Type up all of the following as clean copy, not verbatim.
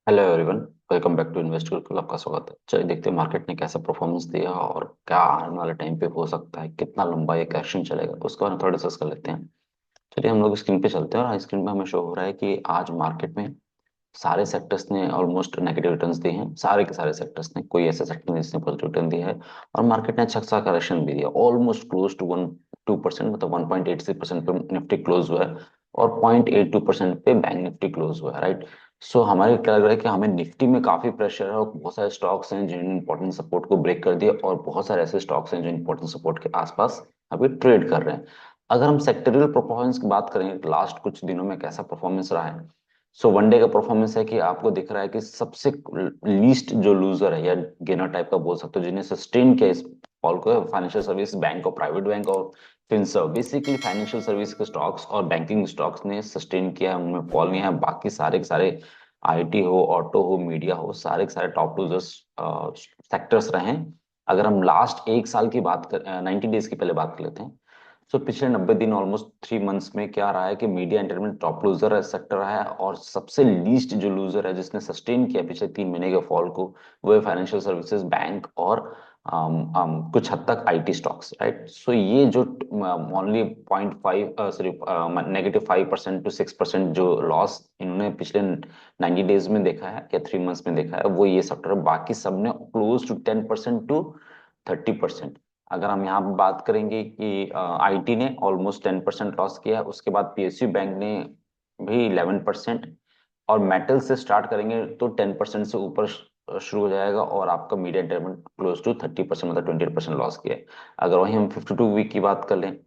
Hello everyone. Welcome back to Invest Gurukul. आपका स्वागत है। चलिए देखते हैं मार्केट ने कैसा परफॉर्मेंस दिया और क्या आने वाले टाइम पे हो सकता है, कितना लंबा ये करेक्शन चलेगा, उसके बारे में थोड़ा डिस्कस कर लेते हैं। चलिए हम लोग स्क्रीन पे चलते हैं और स्क्रीन पे हमें शो हो रहा है कि आज मार्केट में सारे सेक्टर्स ने ऑलमोस्ट नेगेटिव रिटर्न्स दिए हैं। सारे के सारे सेक्टर्स ने, कोई ऐसा सेक्टर नहीं जिसने पॉजिटिव रिटर्न दिया है। और मार्केट ने अच्छा खासा करेक्शन भी दिया, ऑलमोस्ट क्लोज टू 1-2%, मतलब 1.86% पे निफ्टी क्लोज हुआ है और 0.82% पे बैंक निफ्टी क्लोज हुआ है, राइट। सो हमारे क्या लग रहा है कि हमें निफ्टी में काफी प्रेशर है और बहुत सारे स्टॉक्स हैं जिन्होंने इंपॉर्टेंट सपोर्ट को ब्रेक कर दिया और बहुत सारे ऐसे स्टॉक्स हैं जो इंपॉर्टेंट सपोर्ट के आसपास अभी ट्रेड कर रहे हैं। अगर हम सेक्टोरियल परफॉर्मेंस की बात करें, लास्ट कुछ दिनों में कैसा परफॉर्मेंस रहा है। सो वनडे का परफॉर्मेंस है कि आपको दिख रहा है कि सबसे लीस्ट जो लूजर है या गेनर टाइप का बोल सकते हो, जिन्हें सस्टेन किया इस फॉल को, फाइनेंशियल सर्विस बैंक और प्राइवेट बैंक और फिनसर्व। बेसिकली फाइनेंशियल सर्विस के स्टॉक्स और बैंकिंग स्टॉक्स ने सस्टेन किया है, उनमें फॉल नहीं है। बाकी सारे के सारे आईटी हो, ऑटो हो, मीडिया हो, सारे के सारे टॉप लूजर्स सेक्टर्स रहे हैं। अगर हम लास्ट एक साल की बात कर, 90 डेज की पहले बात कर लेते हैं। सो पिछले 90 दिन, ऑलमोस्ट 3 मंथ्स में क्या रहा है कि media entertainment top loser sector रहा है और सबसे लीस्ट जो लूजर है जिसने सस्टेन किया पिछले 3 महीने के फॉल को, वो है फाइनेंशियल सर्विसेज, बैंक और कुछ हद तक आईटी स्टॉक्स, राइट। सो ये जो ओनली 0.5 सॉरी -5% to 6% जो लॉस इन्होंने पिछले 90 डेज में देखा है या 3 मंथ्स में देखा है, वो ये सेक्टर है। बाकी सबने क्लोज टू 10% to 30%। अगर हम यहाँ पे बात करेंगे कि आईटी ने ऑलमोस्ट 10% लॉस किया है, उसके बाद पीएसयू बैंक ने भी 11%, और मेटल से स्टार्ट करेंगे तो 10% से ऊपर शुरू हो जाएगा और आपका मीडिया एंटरटेनमेंट क्लोज टू 30%, मतलब 28% लॉस किया है। अगर वहीं हम 52 वीक की बात कर लें,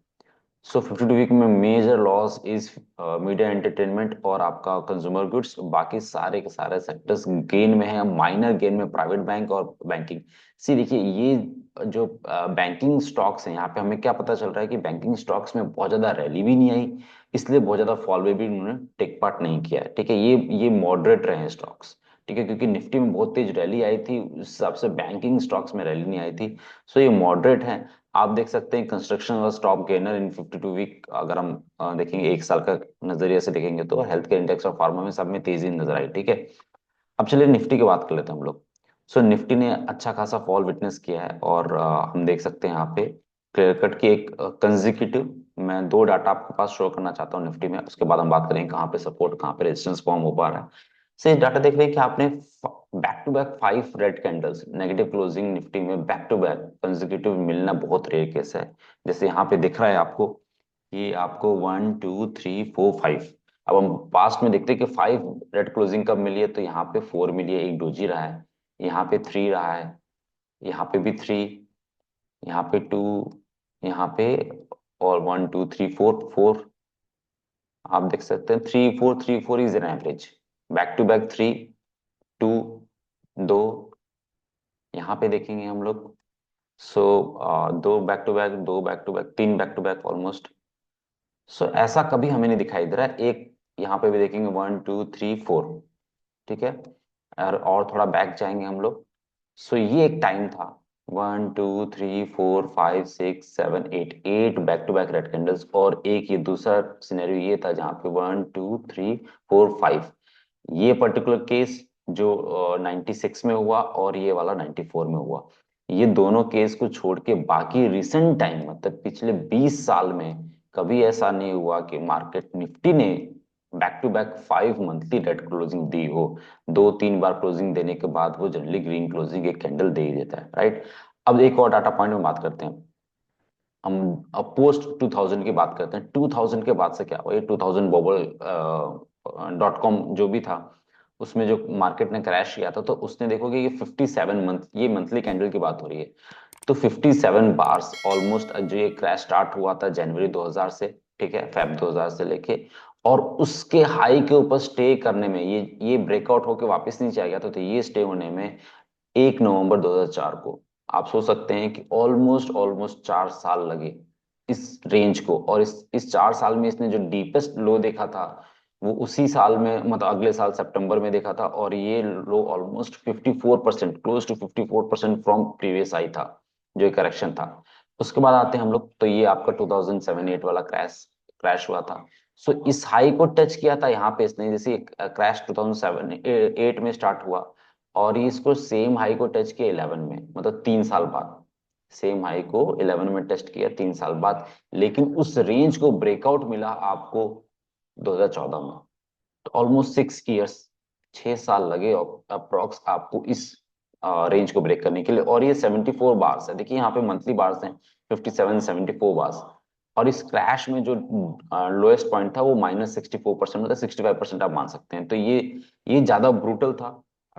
सो 52 वीक में major loss is media entertainment और आपका कंज्यूमर गुड्स। बाकी सारे के सारे सेक्टर्स गेन में है, माइनर गेन में प्राइवेट बैंक और बैंकिंग। सी देखिए, ये जो बैंकिंग स्टॉक्स हैं, यहाँ पे हमें क्या पता चल रहा है कि बैंकिंग स्टॉक्स में बहुत ज्यादा रैली भी नहीं आई, इसलिए बहुत ज्यादा फॉल में भी उन्होंने टेक पार्ट नहीं किया है, ठीक है। ये मॉडरेट रहे हैं स्टॉक्स, ठीक है, क्योंकि निफ्टी में बहुत तेज रैली आई थी, उस हिसाब से बैंकिंग स्टॉक्स में रैली नहीं आई थी। सो ये मॉडरेट है। आप देख सकते हैं construction was top gainer in 52 week. अगर हम देखेंगे एक साल का नजरिए से देखेंगे तो हेल्थ केयर इंडेक्स और फार्मा में सब में तेजी नजर आई, ठीक है। अब चलिए निफ्टी की बात कर लेते हैं हम लोग। सो निफ्टी ने अच्छा खासा फॉल विटनेस किया है और हम देख सकते हैं यहाँ पे क्लियर कट की एक कंजिक्यूटिव, मैं दो डाटा आपके पास शो करना चाहता हूँ निफ्टी में, उसके बाद हम बात करेंगे कहाँ पे सपोर्ट, कहाँ पे रेजिस्टेंस फॉर्म हो पा रहा है। से डाटा देख रहे हैं कि आपने back to back 5 red candles negative closing Nifty में बैक टू बैक कंजिक्यूटिव मिलना बहुत रेयर केस है। जैसे यहाँ पे दिख रहा है आपको, ये आपको 1 2 3 4 5। अब हम पास्ट में देखते हैं कि 5 रेड क्लोजिंग कब मिली है, तो यहाँ पे 4 मिली है, एक डोजी रहा है, यहाँ पे 3 रहा है, यहाँ पे भी 3, यहाँ पे 2, यहाँ पे, और 1 2 3 4 4। आप देख सकते हैं 3 4 3 4 is an average. Back to back 3 2 2, यहाँ पे देखेंगे हम लोग। सो दो बैक टू बैक, दो बैक टू बैक, तीन बैक टू बैक ऑलमोस्ट। सो ऐसा कभी हमें नहीं दिखाई दे रहा है। एक यहाँ पे भी देखेंगे 1 2 3 4, ठीक है। और थोड़ा बैक जाएंगे हम लोग। सो ये एक टाइम था, 1 2 3 4 5 6 7 8, 8 back to back red candles, और एक ये दूसरा सिनेरियो ये था जहाँ पे 1 2 3 4 5। ये पर्टिकुलर केस जो 96 में हुआ और ये वाला 94 में हुआ। ये दोनों केस को छोड़ के बाकी रिसेंट टाइम, मतलब पिछले 20 साल में कभी ऐसा नहीं हुआ कि मार्केट निफ्टी ने back to back 5 monthly red closing दी हो। 2-3 बार क्लोजिंग देने के बाद वो जनरली ग्रीन क्लोजिंग एक कैंडल दे ही देता है, राइट। अब एक और डाटा पॉइंट में बात करते हैं। हम अब पोस्ट 2000 की बात करते हैं। 2000 के बाद से क्या हुआ, ये 2000 बबल .com जो भी था, उसमें जो मार्केट ने क्रैश किया था, तो उसने देखोगे ये 57 मंथ, ये मंथली कैंडल की बात हो रही है, तो 57 बार्स ऑलमोस्ट जो ये क्रैश स्टार्ट हुआ था जनवरी 2000 से, ठीक है, फेब 2000 से लेके, और उसके हाई के ऊपर स्टे करने में, ये ब्रेकआउट होके वापस नीचे आ गया था, तो ये स्टे होने में 1 नवंबर 2004 को। आप सोच सकते हैं कि ऑलमोस्ट ऑलमोस्ट 4 साल लगे इस रेंज को, और इस 4 साल में इसने जो डीपेस्ट लो देखा था वो उसी साल में, मतलब अगले साल सितंबर में देखा था, और ये लो almost 54%, close to 54% from previous high था, जो करेक्शन था। उसके बाद आते हैं हम लोग, तो ये आपका 2007-8 वाला क्रैश क्रैश हुआ था। सो इस हाई को टच किया था यहाँ पे इसने, जैसे क्रैश 2007-8 में स्टार्ट हुआ, और ये इसको सेम हाई को टच किया 11 में, मतलब 3 साल बाद। सेम हाई को 11 में टच किया 3 साल बाद, लेकिन उस रेंज को ब्रेकआउट मिला आपको 2014 में। तो ऑलमोस्ट 6 इयर्स, 6 साल लगे अप्रोक्स आपको इस रेंज को ब्रेक करने के लिए। और ये 74 बार्स है, देखिए यहाँ पे मंथली बार्स हैं 57, 74 बार्स। और इस क्रैश में जो लोएस्ट पॉइंट था वो -64%, मतलब 65% आप मान सकते हैं। तो ये ज्यादा ब्रूटल था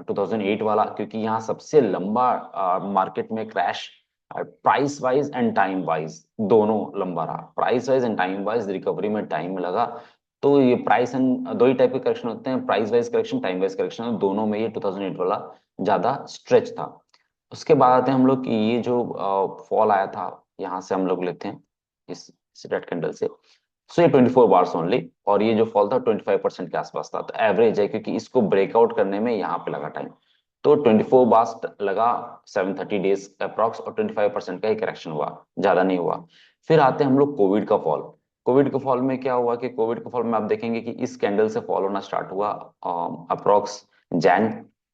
2008 वाला, क्योंकि यहाँ सबसे लंबा मार्केट में crash, price wise and time wise दोनों लंबा रहा। Price wise and time wise recovery में टाइम लगा। तो ये प्राइस एंड दो ही टाइप के करेक्शन होते हैं, price wise correction, time wise correction, दोनों में ये 2008 वाला ज्यादा स्ट्रेच था। उसके बाद आते हैं हम लोग कि ये जो फॉल आया था, यहाँ से हम लोग लेते हैं इस रेड कैंडल से। सो ये 24 बार्स ओनली, और ये जो फॉल था 25% के आसपास था। तो एवरेज है, क्योंकि इसको ब्रेकआउट करने में यहाँ पे लगा टाइम। तो 24 बार्स लगा 730 डेज अप्रॉक्स, और 25% का ही करेक्शन हुआ, ज्यादा नहीं हुआ। फिर आते हैं हम लोग कोविड का फॉल। कोविड के फॉल में क्या हुआ कि कोविड के फॉल में आप देखेंगे कि इस कैंडल से फॉल होना स्टार्ट हुआ अप्रॉक्स जैन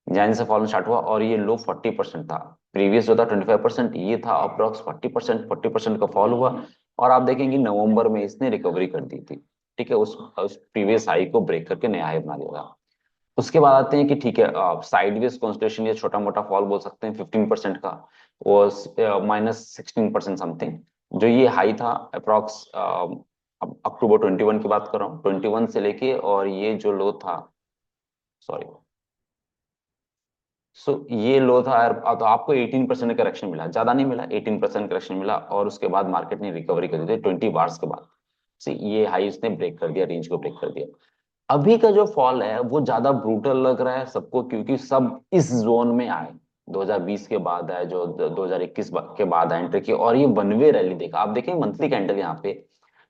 जैन से फॉल होना स्टार्ट हुआ, और ये लो 40% था। प्रीवियस जो था 25%, ये था अप्रॉक्स 40% का फॉल हुआ। और आप देखेंगे नवंबर में इसने रिकवरी कर दी थी, ठीक है, उस प्रीवियस हाई को ब्रेक करके नया हाई बना दिया। उसके बाद आते हैं कि ठीक है, साइडवेज कंसोलिडेशन, ये छोटा मोटा फॉल बोल सकते हैं 15% का, वो -16% समथिंग। जो ये हाई था अप्रॉक्स, अक्टूबर 21 की बात कर रहा हूँ, 21 से लेके, और ये जो लो था, सॉरी, सो ये लो था यार, तो आपको 18% करेक्शन मिला, ज्यादा नहीं मिला, 18% करेक्शन मिला। और उसके बाद मार्केट ने रिकवरी कर दी थी 20 बार्स के बाद से, ये हाई उसने ब्रेक कर दिया, रेंज को ब्रेक कर दिया। अभी का जो फॉल है वो ज्यादा ब्रूटल लग रहा है सबको, क्योंकि सब इस जोन में आए, 2020 के बाद आए, जो 2021 के बाद आए एंट्री की, और ये वन वे रैली देखा। आप देखें मंथली कैंडल यहाँ पे,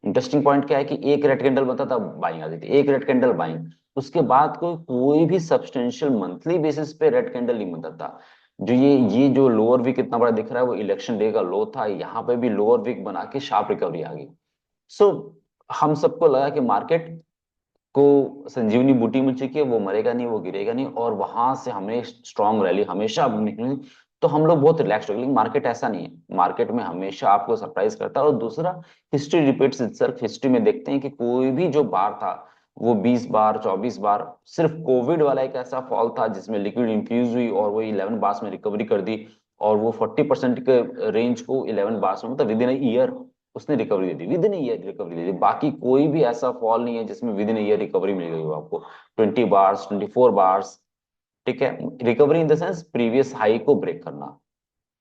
इंटरेस्टिंग पॉइंट क्या है कि एक रेड कैंडल बनता था, बाइंग आती थी, एक रेड कैंडल बाइंग। उसके बाद कोई भी सब्सटेंशियल मंथली बेसिस पे रेड कैंडल नहीं बनता था। जो ये जो लोअर वीक इतना बड़ा दिख रहा है, वो इलेक्शन डे का लो था, यहाँ पे भी लोअर वीक बना के शार्प रिकवरी आ गई। सो हम सबको लगा कि मार्केट को संजीवनी बूटी मिल चुकी है, वो मरेगा नहीं, वो गिरेगा नहीं, और वहां से हमें स्ट्रॉन्ग रैली हमेशा निकली। तो हम लोग बहुत रिलैक्स हो गए, लेकिन मार्केट ऐसा नहीं है, मार्केट में हमेशा आपको सरप्राइज करता है। और दूसरा, हिस्ट्री रिपीट्स इटसेल्फ। हिस्ट्री में देखते हैं कि कोई भी जो बार था, वो 20 बार, 24 बार, सिर्फ कोविड वाला एक ऐसा फॉल था जिसमें लिक्विड इंफ्यूज हुई और वो 11 बार्स में रिकवरी कर दी, और वो 40% के रेंज को 11 बार्स में, मतलब विद इन ईयर उसने रिकवरी दे दी, विद इन ईयर रिकवरी दे दी। बाकी कोई भी ऐसा फॉल नहीं है जिसमें विद इन ईयर रिकवरी मिल गई हो आपको, 20 बार्स, 24 बार्स, ठीक है। Recovery in the sense previous high को ब्रेक करना,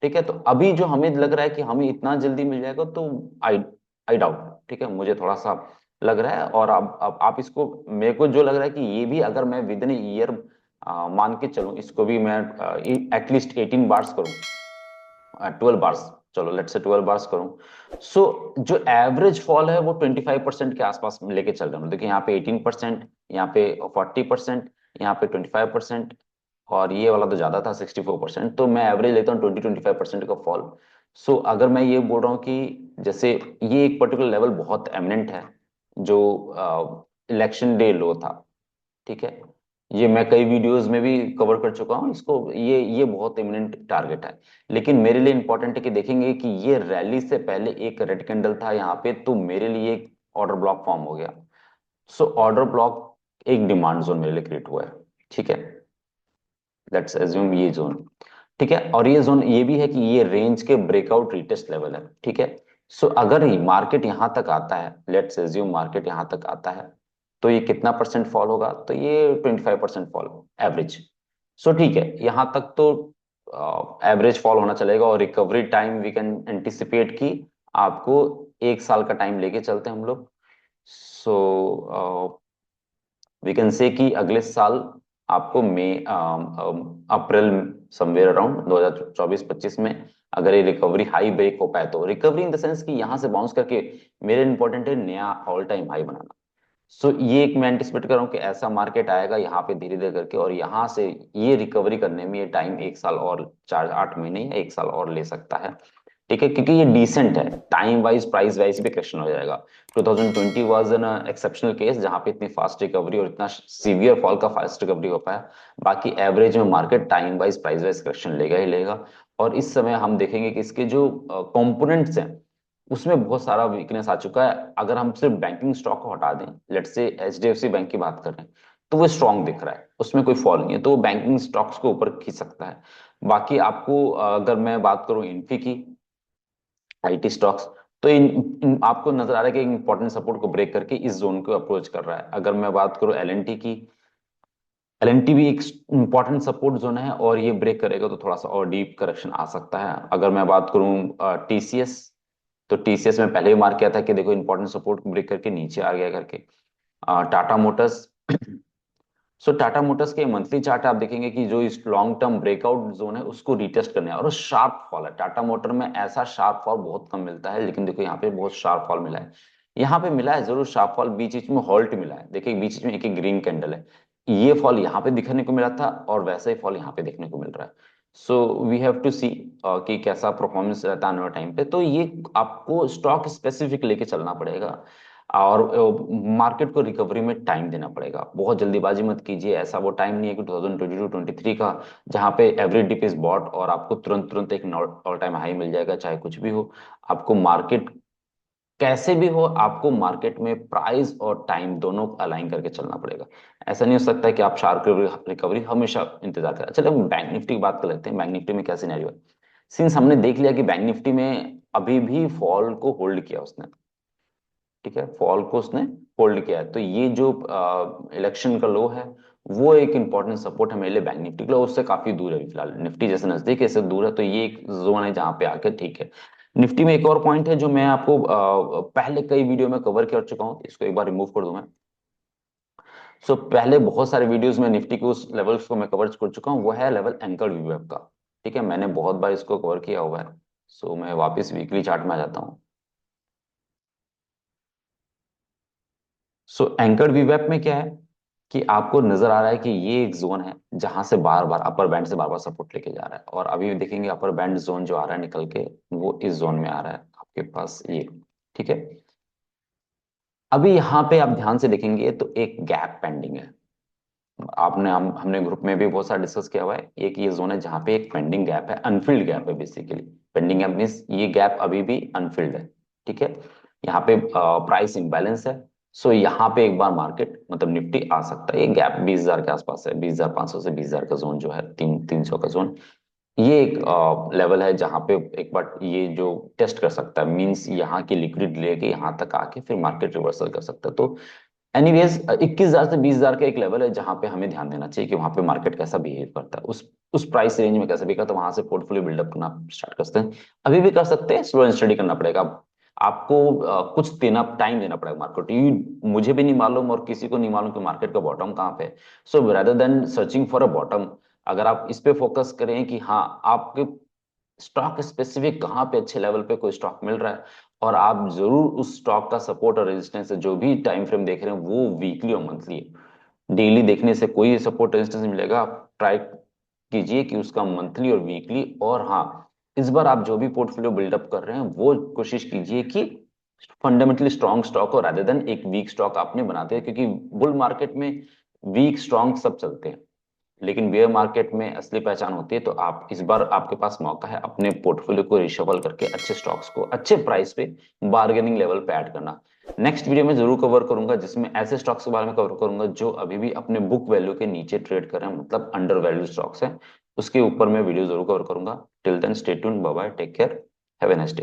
ठीक है। तो अभी जो हमें लग रहा है कि हमें इतना जल्दी मिल जाएगा, तो आई आई डाउट, ठीक है, मुझे थोड़ा सा लग रहा है। और अब आप इसको, मेरे को जो लग रहा है कि ये भी अगर मैं विद इन ईयर मान के चलूं, इसको भी मैं एटलीस्ट 18 बार्स करूं, 12 बार्स, चलो लेट्स से 12 बार्स करूं। सो जो एवरेज फॉल है वो 25% के आसपास लेके चल रहा हूँ। देखिए यहाँ पे 18%, यहाँ पे 40%, यहाँ पे 25%, और ये वाला तो ज्यादा था 64%। तो मैं एवरेज लेता हूँ 20-25% का फॉल। सो अगर मैं ये बोल रहा हूँ कि जैसे ये एक पर्टिकुलर लेवल बहुत एमिनेंट है, जो इलेक्शन डे लो था, ठीक है, ये मैं कई वीडियोस में भी कवर कर चुका हूँ इसको, ये बहुत इमिनेंट टारगेट है। लेकिन मेरे लिए इंपॉर्टेंट है कि देखेंगे कि ये रैली से पहले एक रेड कैंडल था यहाँ पे, तो मेरे लिए एक ऑर्डर ब्लॉक फॉर्म हो गया। सो ऑर्डर ब्लॉक एक डिमांड जोन मेरे लिए क्रिएट हुआ है, ठीक है, लेट्स एज्यूम ये जोन, ठीक है। और ये जोन ये भी है कि ये रेंज के ब्रेकआउट रिटेस्ट लेवल है, ठीक है। सो अगर मार्केट यहां तक आता है, लेट्स एज्यूम मार्केट यहां तक आता है, तो ये कितना परसेंट फॉल होगा, तो ये 25% फॉल एवरेज। सो ठीक है, यहां तक तो एवरेज फॉल होना चलेगा। और recovery time we can anticipate कि आपको 1 साल का टाइम लेके चलते हैं हम लोग। सो वी कैन से कि अगले साल आपको मई, अप्रैल, समवेयर अराउंड 2024-25 में, अगर ये रिकवरी हाई ब्रेक हो पाए, तो रिकवरी इन द सेंस कि यहाँ से बाउंस करके मेरे इंपॉर्टेंट है नया ऑल टाइम हाई बनाना। सो ये एक मैं एंटिसिपेट कर रहा हूँ कि ऐसा मार्केट आएगा यहाँ पे धीरे धीरे करके, और यहाँ से ये रिकवरी करने में ये टाइम 1 साल और 4-8 महीने या 1 साल और ले सकता है। ठीक है, क्योंकि ये डिसेंट है, टाइम वाइज प्राइस वाइज भी क्वेश्चन हो जाएगा। 2020 वाज एन एक्सेप्शनल केस जहां पे इतनी फास्ट रिकवरी और इतना सीवियर फॉल का फास्ट रिकवरी हो पाया। बाकी एवरेज में market time wise price wise correction लेगा ही लेगा। और इस समय हम देखेंगे कि इसके जो कंपोनेंट्स हैं उसमें बहुत सारा वीकनेस आ चुका है। अगर हम सिर्फ बैंकिंग स्टॉक को हटा दें, लेट्स से एचडीएफसी बैंक की बात करें, तो वो स्ट्रांग दिख रहा है, उसमें कोई फॉल नहीं है, तो वो बैंकिंग स्टॉक्स को ऊपर खींच सकता है। बाकी आपको अगर मैं बात करूं इन्फी की, आईटी स्टॉक्स, तो आपको नजर आ रहा है कि इंपॉर्टेंट सपोर्ट को ब्रेक करके इस जोन को अप्रोच कर रहा है। अगर मैं बात करूं एलएनटी की, एलएनटी भी एक इंपॉर्टेंट सपोर्ट जोन है, और ये ब्रेक करेगा तो थोड़ा सा और डीप करेक्शन आ सकता है। अगर मैं बात करूं टीसीएस, तो टीसीएस में पहले ही मार्क किया था कि देखो इंपॉर्टेंट सपोर्ट ब्रेक करके नीचे आ गया करके। टाटा मोटर्स, सो टाटा मोटर्स के मंथली चार्ट आप देखेंगे कि जो इस लॉन्ग टर्म ब्रेकआउट जोन है उसको रिटेस्ट करने और शार्प फॉल है। टाटा मोटर में ऐसा शार्प फॉल बहुत कम मिलता है, लेकिन देखो यहाँ पे बहुत शार्प फॉल मिला है। यहाँ पे मिला है जरूर शार्प फॉल, बीच बीच में हॉल्ट मिला है, देखिए बीच बीच में एक एक ग्रीन कैंडल है। ये फॉल यहाँ पे दिखने को मिला था और वैसा ही फॉल यहाँ पे देखने को मिल रहा है। सो वी हैव टू सी कि कैसा परफॉर्मेंस रहता है आने वाले टाइम पे। तो ये आपको स्टॉक स्पेसिफिक लेके चलना पड़ेगा, और मार्केट को रिकवरी में टाइम देना पड़ेगा। बहुत जल्दीबाजी मत कीजिए, ऐसा वो टाइम नहीं है कि 2022-23 का जहां पे एवरी डिप इज बॉट और आपको तुरंत तुरंत एक ऑल टाइम हाई मिल जाएगा चाहे कुछ भी हो। आपको मार्केट कैसे भी हो, आपको मार्केट में प्राइस और टाइम दोनों अलाइन करके चलना पड़ेगा। ऐसा नहीं हो सकता है कि आप शार्प रिकवरी हमेशा इंतजार करें। चलो हम बैंक निफ्टी की बात कर लेते हैं, बैंक निफ्टी में क्या सिनेरियो है। सिंस हमने देख लिया कि बैंक निफ्टी में अभी भी फॉल को होल्ड किया उसने, ठीक है, फॉल को उसने होल्ड किया है, तो ये जो इलेक्शन का लो है वो एक इंपॉर्टेंट सपोर्ट है मेरे लिए बैंक निफ्टी के लिए। उससे काफी दूर है फिलहाल, निफ्टी जैसे नजदीक है इससे दूर है, तो ये एक जोन है जहां पे आके ठीक है। निफ्टी में एक और पॉइंट है जो मैं आपको पहले कई वीडियो में कवर कर चुका हूँ, इसको एक बार रिमूव कर दूं मैं। सो पहले बहुत सारे वीडियोस में निफ्टी के उस लेवल्स को मैं कवर कर चुका हूँ, वो है लेवल एंकर वीवेब का। ठीक है, मैंने बहुत बार इसको कवर किया हुआ है। सो मैं वापस वीकली चार्ट में आ जाता हूँ। सो एंकर्ड वीवेप में क्या है कि आपको नजर आ रहा है कि ये एक जोन है जहां से बार बार अपर बैंड से बार बार सपोर्ट लेके जा रहा है, और अभी देखेंगे अपर बैंड जोन जो आ रहा है निकल के, वो इस जोन में आ रहा है आपके पास ये। ठीक है, अभी यहाँ पे आप ध्यान से देखेंगे तो एक गैप पेंडिंग है। आपने हमने ग्रुप में भी बहुत सारा डिस्कस किया हुआ है, एक ये जोन है जहाँ पे एक पेंडिंग गैप है, अनफिल्ड गैप है बेसिकली। पेंडिंग गैप मीन्स ये गैप अभी भी अनफिल्ड है। ठीक है, यहाँ पे प्राइस इम्बैलेंस है। सो यहाँ पे एक बार मार्केट मतलब निफ्टी आ सकता है, ये गैप 20,000 के आसपास है, 20,500 से 20,000 का जोन जो है, 300 का जोन। ये एक लेवल है जहां पे एक बार ये जो टेस्ट कर सकता है, मींस यहाँ की लिक्विड लेके यहाँ तक आके फिर मार्केट रिवर्सल कर सकता है। तो एनीवेज 21,000 से 20,000 का एक लेवल है जहां पे हमें ध्यान देना चाहिए कि वहां पे मार्केट कैसा बिहेव करता है, उस प्राइस रेंज में कैसा बिहेव करता है, वहां से पोर्टफोलियो बिल्डअप करना स्टार्ट कर सकते हैं। अभी भी कर सकते हैं, स्लो एंड स्टडी करना पड़ेगा। आपको कुछ देना, टाइम देना पड़ेगा मार्केट। ये मुझे भी नहीं मालूम और किसी को नहीं मालूम कि मार्केट का बॉटम कहाँ पे है। सो rather than searching for a bottom, अगर आप इस पे फोकस करें कि हाँ आपके स्टॉक स्पेसिफिक कहाँ पे अच्छे लेवल पे कोई स्टॉक मिल रहा है, और आप जरूर उस स्टॉक का सपोर्ट और रेजिस्टेंस है जो भी टाइम फ्रेम देख रहे हैं वो वीकली और मंथली है। डेली देखने से कोई सपोर्ट रेजिस्टेंस नहीं मिलेगा, आप ट्राई कीजिए कि उसका मंथली और वीकली, और हाँ इस बार आप जो भी पोर्टफोलियो बिल्डअप कर रहे हैं वो कोशिश कीजिए कि फंडामेंटली स्ट्रॉन्ग स्टॉक हो रादर देन एक वीक स्टॉक आपने बनाते हैं, क्योंकि बुल मार्केट में वीक स्ट्रॉन्ग सब चलते हैं, लेकिन बेयर मार्केट में असली पहचान होती है। तो आप इस बार आपके पास मौका है अपने पोर्टफोलियो को रिशफल करके अच्छे स्टॉक्स को अच्छे प्राइस पे बार्गेनिंग लेवल पे ऐड करना। नेक्स्ट वीडियो में जरूर कवर करूंगा जिसमें ऐसे स्टॉक्स के बारे में कवर करूंगा जो अभी भी अपने बुक वैल्यू के नीचे ट्रेड कर रहे हैं, मतलब अंडर वैल्यू स्टॉक्स हैं। उसके ऊपर मैं वीडियो जरूर कवर करूंगा। Till then stay tuned, bye bye, take care, have a nice day.